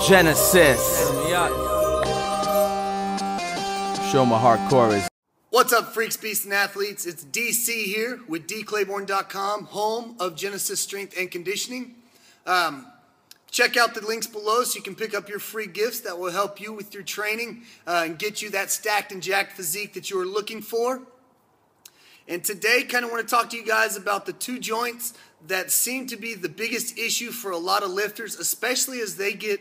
Genesis. Show my hardcore is. What's up, freaks, beasts, and athletes? It's DC here with dclayborn.com, home of Genesis Strength and Conditioning. Check out the links below so you can pick up your free gifts that will help you with your training and get you that stacked and jacked physique that you are looking for. And today, kind of want to talk to you guys about the two joints that seem to be the biggest issue for a lot of lifters, especially as they get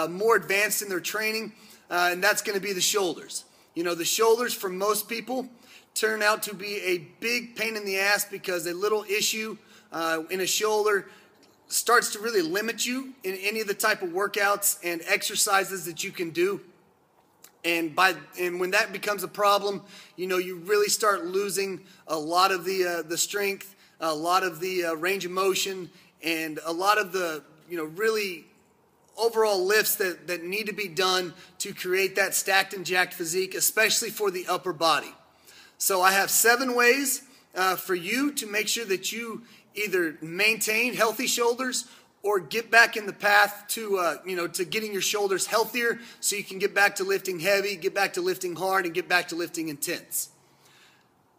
more advanced in their training, and that's going to be the shoulders. You know, the shoulders for most people turn out to be a big pain in the ass because a little issue in a shoulder starts to really limit you in any of the type of workouts and exercises that you can do. And when that becomes a problem, you know, you really start losing a lot of the strength, a lot of the range of motion, and a lot of the, you know, really overall lifts that need to be done to create that stacked and jacked physique, especially for the upper body. So I have 7 ways for you to make sure that you either maintain healthy shoulders or get back in the path to, to getting your shoulders healthier so you can get back to lifting heavy, get back to lifting hard, and get back to lifting intense.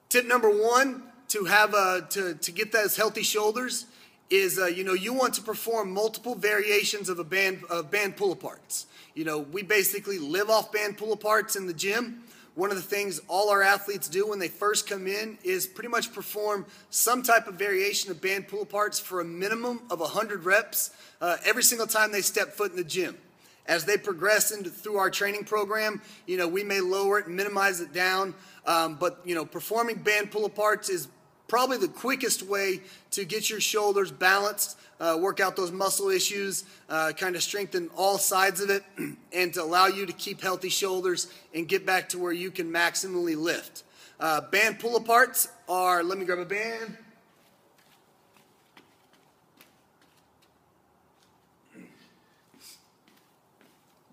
Tip number 1 to get those healthy shoulders is, you want to perform multiple variations of band pull-aparts. You know, we basically live off band pull-aparts in the gym. One of the things all our athletes do when they first come in is pretty much perform some type of variation of band pull-aparts for a minimum of 100 reps every single time they step foot in the gym. As they progress through our training program, you know, we may lower it and minimize it down, but, you know, performing band pull-aparts is probably the quickest way to get your shoulders balanced, work out those muscle issues, kind of strengthen all sides of it, and to allow you to keep healthy shoulders and get back to where you can maximally lift. Band pull-aparts are, let me grab a band.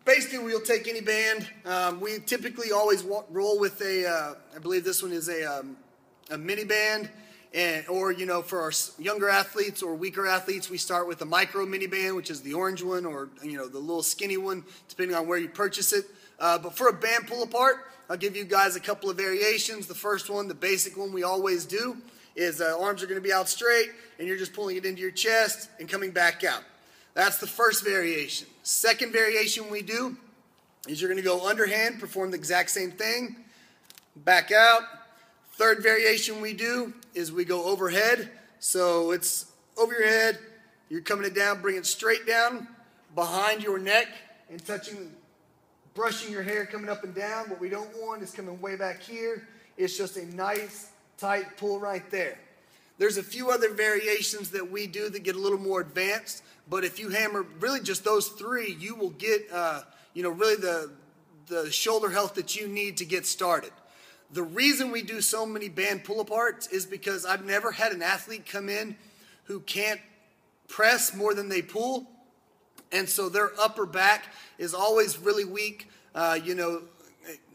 Basically, we'll take any band. We typically always roll with I believe this one is a mini band, or, you know, for our younger athletes or weaker athletes, we start with a micro mini band, which is the orange one, or, you know, the little skinny one, depending on where you purchase it. But for a band pull apart, I'll give you guys a couple of variations. The first one, the basic one we always do, is arms are going to be out straight, and you're just pulling it into your chest and coming back out. That's the first variation. Second variation we do is you're going to go underhand, perform the exact same thing, back out. Third variation we do is we go overhead. So it's over your head, you're coming it down, bring it straight down behind your neck and brushing your hair coming up and down. What we don't want is coming way back here. It's just a nice, tight pull right there. There's a few other variations that we do that get a little more advanced, but if you hammer really just those 3, you will get, really the shoulder health that you need to get started. The reason we do so many band pull-aparts is because I've never had an athlete come in who can't press more than they pull, and so their upper back is always really weak,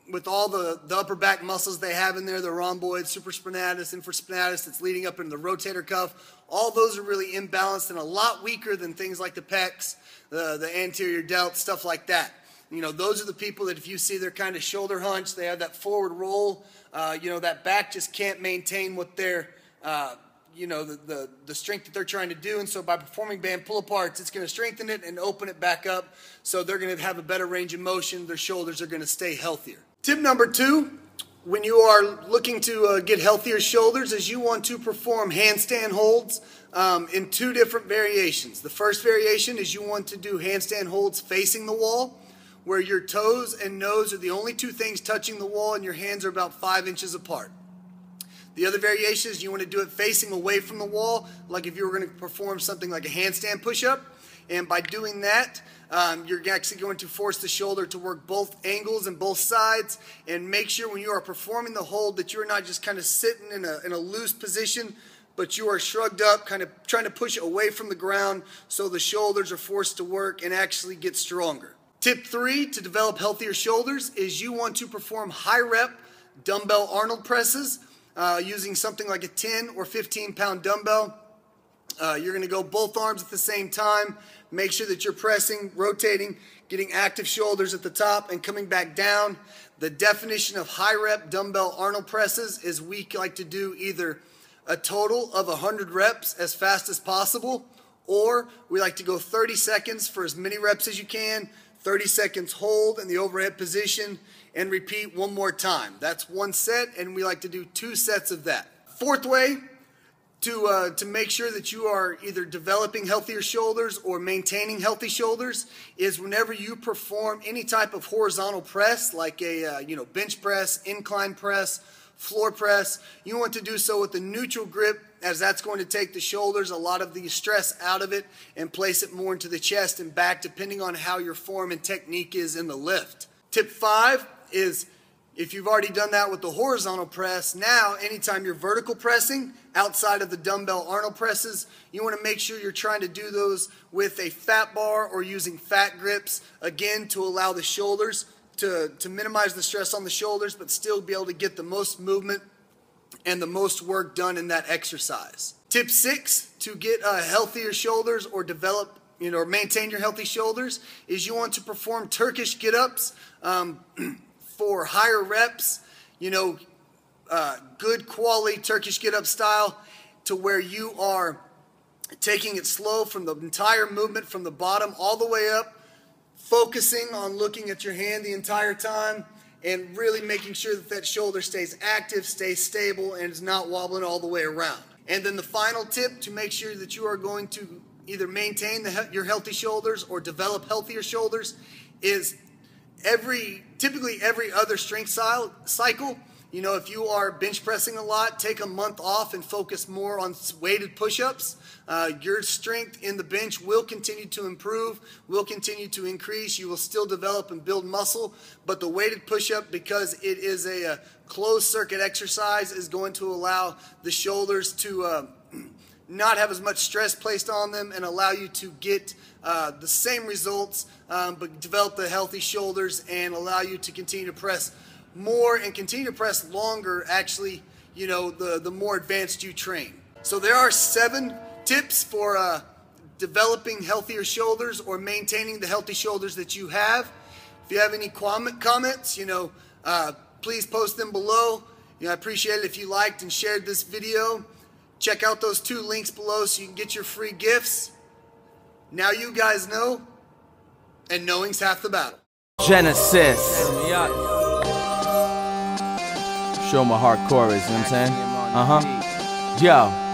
with all the upper back muscles they have in there, the rhomboid, supraspinatus, infraspinatus that's leading up into the rotator cuff. All those are really imbalanced and a lot weaker than things like the pecs, the anterior delt, stuff like that. You know, those are the people that if you see they're kind of shoulder hunched, they have that forward roll, that back just can't maintain what they're, the strength that they're trying to do. And so by performing band pull-aparts, it's going to strengthen it and open it back up. So they're going to have a better range of motion. Their shoulders are going to stay healthier. Tip number 2, when you are looking to get healthier shoulders, is you want to perform handstand holds in 2 different variations. The first variation is you want to do handstand holds facing the wall, where your toes and nose are the only 2 things touching the wall and your hands are about 5 inches apart. The other variation is you want to do it facing away from the wall, like if you were going to perform something like a handstand push-up. And by doing that, you're actually going to force the shoulder to work both angles and both sides, and make sure when you are performing the hold that you're not just kind of sitting in a loose position, but you are shrugged up, kind of trying to push away from the ground so the shoulders are forced to work and actually get stronger. Tip 3 to develop healthier shoulders is you want to perform high rep dumbbell Arnold presses using something like a 10 or 15 pound dumbbell. You're going to go both arms at the same time. Make sure that you're pressing, rotating, getting active shoulders at the top and coming back down. The definition of high rep dumbbell Arnold presses is we like to do either a total of 100 reps as fast as possible, or we like to go 30 seconds for as many reps as you can, 30 seconds hold in the overhead position, and repeat one more time. That's one set, and we like to do 2 sets of that. Fourth way to make sure that you are either developing healthier shoulders or maintaining healthy shoulders is whenever you perform any type of horizontal press, like a bench press, incline press, floor press, you want to do so with a neutral grip, as that's going to take the shoulders, a lot of the stress out of it, and place it more into the chest and back, depending on how your form and technique is in the lift. Tip 5 is, if you've already done that with the horizontal press, now anytime you're vertical pressing outside of the dumbbell Arnold presses, you want to make sure you're trying to do those with a fat bar or using fat grips, again, to allow the shoulders to minimize the stress on the shoulders, but still be able to get the most movement and the most work done in that exercise. Tip 6 to get healthier shoulders or develop, or maintain your healthy shoulders, is you want to perform Turkish get-ups for higher reps, good quality Turkish get-up style, to where you are taking it slow from the entire movement from the bottom all the way up, focusing on looking at your hand the entire time, and really making sure that that shoulder stays active, stays stable, and is not wobbling all the way around. And then the final tip to make sure that you are going to either maintain your healthy shoulders or develop healthier shoulders is typically every other strength cycle. If you are bench pressing a lot, take a month off and focus more on weighted push-ups. Your strength in the bench will continue to improve, will continue to increase. You will still develop and build muscle, but the weighted push-up, because it is a closed circuit exercise, is going to allow the shoulders to not have as much stress placed on them and allow you to get the same results, but develop the healthy shoulders and allow you to continue to press more and continue to press longer, actually, the more advanced you train. So there are 7 tips for developing healthier shoulders or maintaining the healthy shoulders that you have. If you have any comments, please post them below. I appreciate it if you liked and shared this video. Check out those 2 links below so you can get your free gifts. Now you guys know, and knowing's half the battle. Genesis. Show my hardcore, you know what I'm saying? Yo.